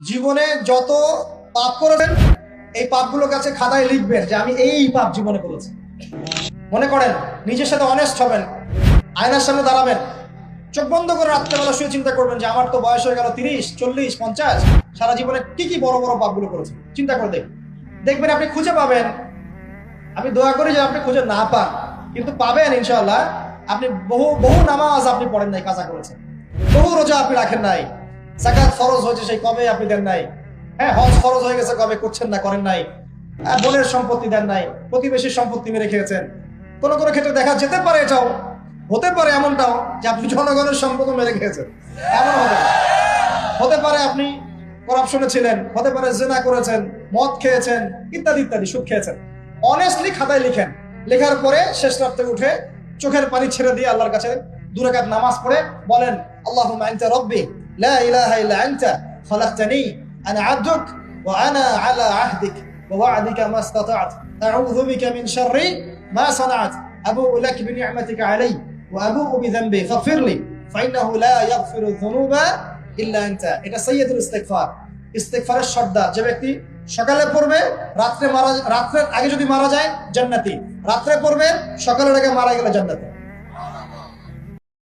জীবনে যত পাপ করেছেন এই পাপগুলো কাছে খাতায় লিখবেন যে আমি এই পাপ জীবনে করেছি। মনে করেন নিজের সাথে অনেস্ট হবেন, আয়নার সামনে দাঁড়াবেন, চোখ বন্ধ করে রাত্রেবেলা শুয়ে চিন্তা করবেন যে আমার তো বয়স হয়ে গেল 30, 40, 50, সারা জীবনে কি কি বড় বড় পাপগুলো করেছেন চিন্তা করে দেখবেন আপনি খুঁজে পাবেন। আমি দোয়া করি যে আপনি খুঁজে না পান, কিন্তু পাবেন ইনশাআল্লাহ। আপনি বহু বহু নামাজ আপনি পড়েন নাই, কাজা করেছেন, বহু রোজা আপনি রাখেন নাই, যাকাত ফরজ হয়েছে সেই কবে আপনি দেন নাই, হ্যাঁ হজ ফরজ হয়ে গেছে কবে করছেন না, করেন নাই, বোনের সম্পত্তি দেন নাই, প্রতিবেশীর সম্পত্তি মেরে খেয়েছেন। কোনো কোনো ক্ষেত্রে দেখা যেতে পারে, এটাও হতে পারে এমনটাও যে আপনি জনগণের সম্পদ মেরে খেয়েছেন, এমন হতে পারে আপনি করাপশনে ছিলেন, হতে পারে জেনা করেছেন, মদ খেয়েছেন, ইত্যাদি ইত্যাদি, সুদ খেয়েছেন। অনেস্টলি খাতায় লিখেন, লেখার পরে শেষ রাতে উঠে চোখের পানি ছেড়ে দিয়ে আল্লাহর কাছে 2 রাকাত নামাজ পড়ে বলেন, আল্লাহুম্মা আনতা রাব্বি লা ইলাহা ইল্লা আনতা খালাকতানি আনা আবদুক ওয়া আনা আলা আহদিক ওয়া ওয়া'দিকা মাস্তাতা'ত আউযু বিকা মিন শাররি মা সানা'ত আবু'ু লাক বিনি'মাতিকা আলাইয়া ওয়া আবু'ু বিযানবি ফাগফিরলি ফাইন্নাহু লা ইয়াগফিরু যুনুবা ইল্লা আনতা। এটা সাইয়্যিদুল ইস্তিগফার, ইস্তিগফারের সর্দার। যে ব্যক্তি সকালে পড়বে, রাত্রের আগে যদি মারা যায় জান্নাতি, রাত্রে পড়বেন সকালের আগে মারা গেলে জান্নাতি।